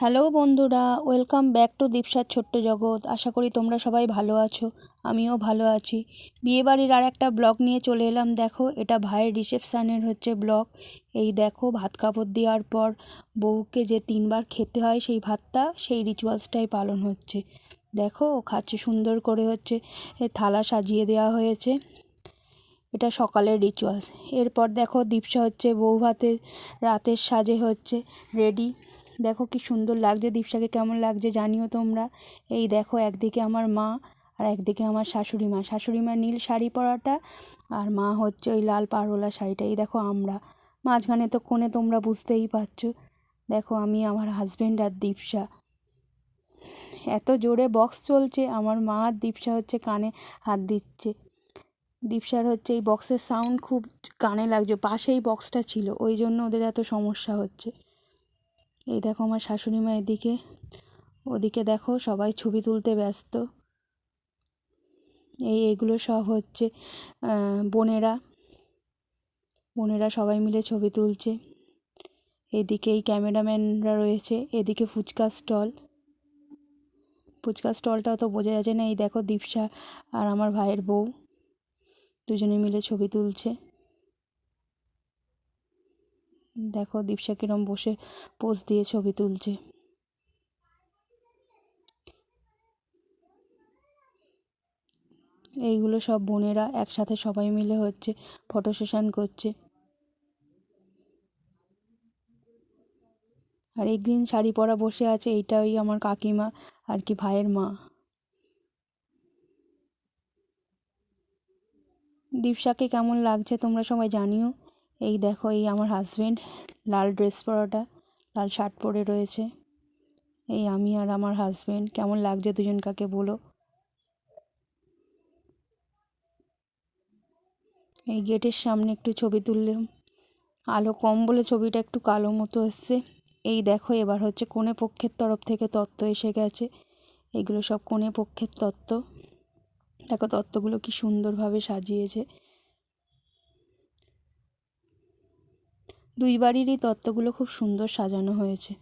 Hello বন্ধুরা, welcome back to দীপসার ছোট্ট জগৎ। আশা করি তোমরা সবাই ভালো আছো, আমিও ভালো আছি। বিয়েবাড়ির আর একটা ব্লগ নিয়ে চলে এলাম। দেখো, এটা ভাইয়ের রিসেপশানের ব্লগ। এই দেখো, ভাত কাপড় দেওয়ার পর বউকে যে 3বার খেতে হয় সেই ভাতটা, সেই রিচুয়ালসটাই পালন হচ্ছে। দেখো, ও খাচ্ছে সুন্দর করে, থালা সাজিয়ে দেওয়া হয়েছে। এটা সকালের রিচুয়ালস। এরপর দেখো, দীপসা বউ ভাতের রাতের সাজে রেডি। দেখো কি সুন্দর লাগছে, দীপসাকে কেমন লাগছে জানিও তোমরা। এই দেখো, একদিকে আমার মা আর একদিকে আমার শাশুড়ি মা। শাশুড়ি মা নীল শাড়ি পরাটা আর মা ওই লাল পাড়ওয়ালা শাড়িটা। এই দেখো আমরা, মাঝখানে তো কোণে, তোমরা বুঝতেই পারছো। দেখো, আমি, আমার হাজব্যান্ড আর দীপসা। এত জোরে বক্স চলছে, আমার মা আর দীপসা কানে হাত দিচ্ছে। দীপসার এই বক্সের সাউন্ড খুব কানে লাগছে, পাশেই বক্সটা ছিল, ওই জন্য ওদের এত সমস্যা হচ্ছে। এই দেখো আমার শাশুড়ি মা এদিকে, ওদিকে দেখো সবাই ছবি তুলতে ব্যস্ত। এইগুলো সব বোনেরা বোনেরা সবাই মিলে ছবি তুলছে। এদিকে এই ক্যামেরাম্যানরা রয়েছে, এদিকে ফুচকা স্টলটাও তো বোঝা যাচ্ছে না। এই দেখো দীপসা আর আমার ভাইয়ের বউ দুজনে মিলে ছবি তুলছে। দেখো দীপসা কিরম বসে পোজ দিয়ে ছবি তুলছে। এইগুলো সব বোনেরা একসাথে সবাই মিলে ফটো সেশন করছে। আর এই গ্রিন শাড়ি পরা বসে আছে, এইটাই আমার কাকিমা আর কি, ভাইয়ের মা। দীপসাকে কেমন লাগছে তোমরা সবাই জানিও। এই দেখো, এই আমার হাজব্যান্ড লাল ড্রেস পরাটা, লাল শার্ট পরে রয়েছে। এই আমি আর আমার হাজব্যান্ড, কেমন লাগছে দুজন কাকে বলো। এই গেটের সামনে একটু ছবি তুললাম, আলো কম বলে ছবিটা একটু কালো মতো এসছে। এই দেখো, এবার কনে পক্ষের তরফ থেকে তত্ত্ব এসে গেছে। এগুলো সব কনে পক্ষের তত্ত্ব। দেখো তত্ত্বগুলো কি সুন্দরভাবে সাজিয়েছে। দুই বাড়িরই তত্ত্বগুলো খুব সুন্দর সাজানো হয়েছে।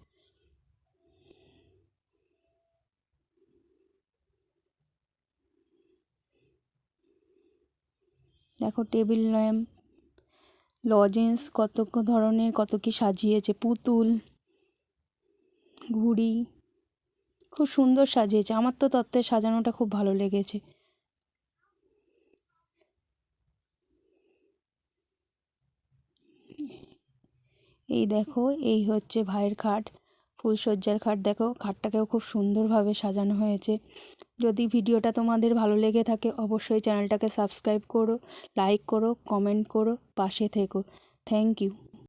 দেখো টেবিল ল্যাম্প, লজেন্স, কত ধরনের কত কি সাজিয়েছে, পুতুল, ঘুড়ি, খুব সুন্দর সাজিয়েছে। আমার তো তত্ত্বের সাজানোটা খুব ভালো লেগেছে। এই দেখো, এই ভাইয়ের খাট, ফুলসজ্জার খাট। দেখো খাটটাকেও খুব সুন্দরভাবে সাজানো হয়েছে। যদি ভিডিওটা তোমাদের ভালো লেগে থাকে অবশ্যই চ্যানেলটাকে সাবস্ক্রাইব করো, লাইক করো, কমেন্ট করো, পাশে থেকো। Thank you.